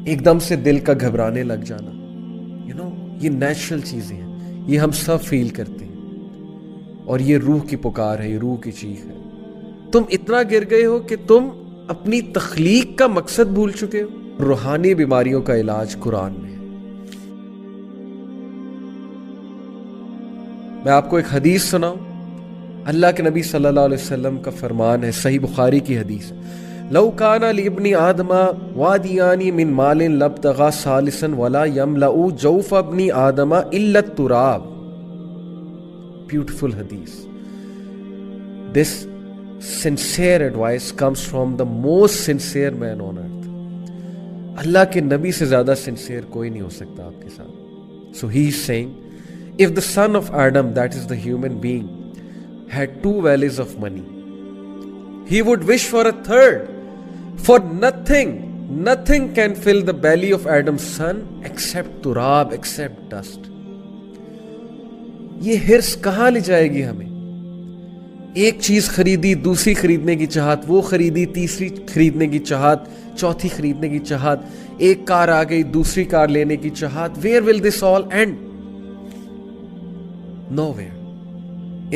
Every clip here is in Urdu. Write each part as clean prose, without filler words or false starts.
ایک دم سے دل کا گھبرانے لگ جانا، یہ نیچرل چیزیں ہیں، یہ ہم سب فیل کرتے ہیں، اور یہ روح کی پکار ہے، یہ روح کی چیخ ہے۔ تم اتنا گر گئے ہو کہ تم اپنی تخلیق کا مقصد بھول چکے ہو۔ روحانی بیماریوں کا علاج قرآن میں ہے۔ میں آپ کو ایک حدیث سناؤں، اللہ کے نبی صلی اللہ علیہ وسلم کا فرمان ہے، صحیح بخاری کی حدیث ہے، لو کان لابن آدم وادیان من مال لابتغى ثالثا ولا يملأ جوف ابن آدم الا التراب۔ Beautiful hadith. This sincere advice comes from the most sincere man on earth. اللہ کے نبی سے زیادہ sincere کوئی نہیں ہو سکتا آپ کے ساتھ۔ So he is saying, if the son of Adam, that is the human being, had 2 valleys of money, he would wish for a third. For nothing can fill the belly of Adam's son except turab, except dust. یہ ہرس کہاں لے جائے گی ہمیں؟ ایک چیز خریدی، دوسری خریدنے کی چاہت، وہ خریدی، تیسری خریدنے کی چاہت، چوتھی خریدنے کی چاہت، ایک کار آ گئی، دوسری کار لینے کی چاہت۔ Where will this all end? Nowhere.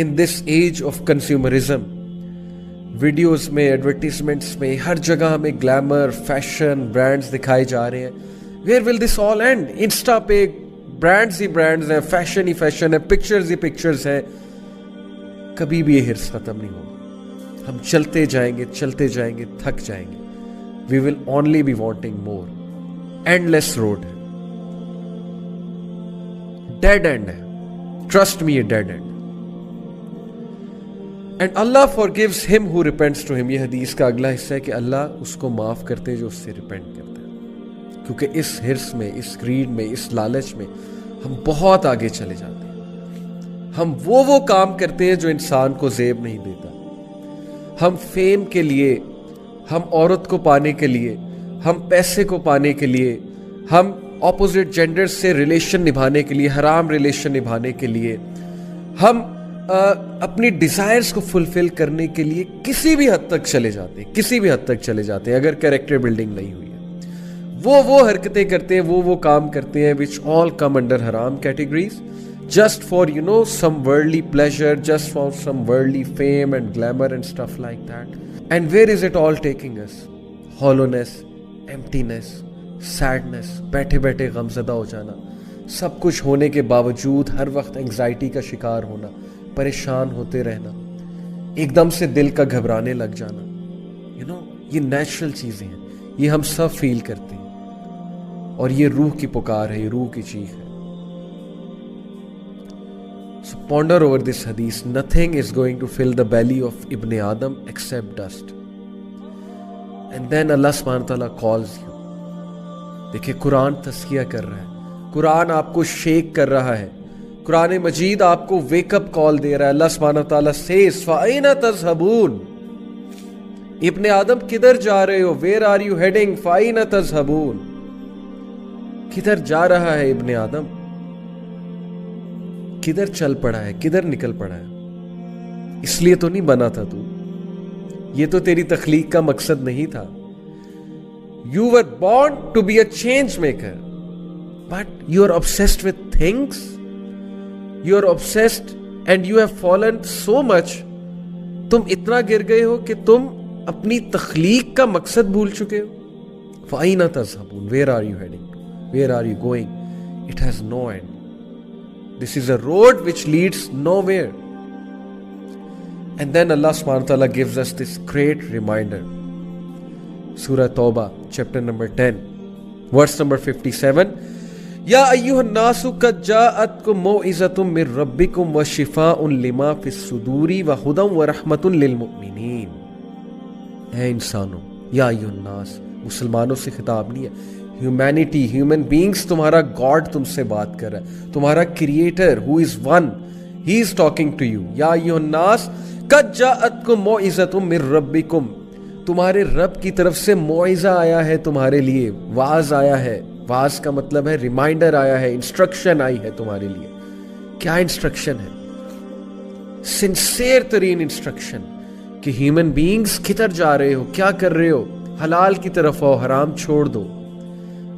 In this age of consumerism، videos میں، ایڈورٹیزمنٹس میں، ہر جگہ ہمیں گلیمر، فیشن، برانڈز دکھائے جا رہے ہیں۔ Where will this all end? Insta پہ برانڈز ہی برانڈز ہیں، فیشن ہی فیشن ہے، پکچرز ہی پکچرز ہیں۔ کبھی بھی یہ ہرس ختم نہیں ہوگا، ہم چلتے جائیں گے، تھک جائیں گے۔ We will only be wanting more. Endless road ہے، ڈیڈ اینڈ ہے، ٹرسٹ می، یہ dead end. And Allah forgives him who repents to him۔ یہ حدیث کا اگلا حصہ ہے کہ اللہ اس کو معاف کرتے ہیں جو اس سے ریپینٹ کرتا ہے، کیونکہ اس ہرس میں، اس گریڈ میں، اس لالچ میں ہم بہت آگے چلے جاتے ہیں۔ ہم وہ کام کرتے ہیں جو انسان کو زیب نہیں دیتا۔ ہم فیم کے لیے، ہم عورت کو پانے کے لیے، ہم پیسے کو پانے کے لیے، ہم اپوزٹ جینڈر سے ریلیشن نبھانے کے لیے، حرام ریلیشن نبھانے کے لیے، ہم اپنی ڈیزائرز کو فلفل کرنے کے لیے کسی بھی حد تک چلے جاتے ہیں، اگر کریکٹر بلڈنگ نہیں ہوئی ہے۔ وہ حرکتیں کرتے ہیں، وہ کام کرتے ہیں which all come under haram categories, just for some worldly pleasure, just for some worldly fame and glamour and stuff like that. And where is it all taking us? Hollowness, emptiness, sadness، بیٹھے بیٹھے غمزدہ ہو جانا، سب کچھ ہونے کے باوجود ہر وقت انگزائٹی کا شکار ہونا، پریشان ہوتے رہنا، ایک دم سے دل کا گھبرانے لگ جانا۔ یہ نیچرل چیزیں ہیں، یہ ہم سب فیل کرتے ہیں، اور یہ روح کی پکار ہے، یہ روح کی چیخ ہے۔ So ponder over this hadith. Nothing is going to fill the belly of Ibn Adam except dust. And then Allah subhanahu wa ta'ala calls you. دیکھیں قرآن تذکیہ کر رہا ہے، قرآن آپ کو شیک کر رہا ہے، قرآن مجید آپ کو ویک اپ کال دے رہا ہے۔ اللہ سبحانہ وتعالیٰ says فَأَيْنَ تَذْهَبُونَ، ابن آدم کدھر جا رہے ہو؟ Where are you heading؟ فَأَيْنَ تَذْهَبُونَ، کدھر جا رہا ہے ابن آدم؟ کدھر چل پڑا ہے، کدھر نکل پڑا ہے؟ اس لیے تو نہیں بنا تھا تو، یہ تو تیری تخلیق کا مقصد نہیں تھا۔ You were born to be a change maker, but you are obsessed with things. You are obsessed and you have fallen so much. تم اتنا گر گئے ہو کہ تم اپنی تخلیق کا مقصد بھول چکے ہو۔ فَأَيْنَ تَذْهَبُونَ، Where are you heading to? Where are you going? It has no end. This is a road which leads nowhere. And then Allah subhanahu wa ta'ala gives us this great reminder. Surah Tawbah, chapter number 10, verse number 57. Ya ayyuhan nasu qad ja'atkum maw'izatun min rabbikum wa shifaa'un lima fis suduri wa hudan wa rahmatun lil mu'minin. اے انسانوں، یا ایھا الناس، مسلمانوں سے خطاب نہیں ہے، ہیومینٹی، ہیومن بینگز، تمہارا گاڈ تم سے بات کر رہا ہے، تمہارا creator who is one, he is talking to you. یا ایھا الناس قد جاءتکم موعظۃ من ربکم، تمہارے رب کی طرف سے موعظہ آیا ہے تمہارے لیے، واعظ آیا ہے۔ واعظ کا مطلب ہے ریمائنڈر آیا ہے، انسٹرکشن آئی ہے تمہارے لیے۔ کیا انسٹرکشن ہے؟ سنسیئر ترین انسٹرکشن کہ ہیومن بینگز کدھر جا رہے ہو، کیا کر رہے ہو؟ حلال کی طرف آؤ، حرام چھوڑ دو۔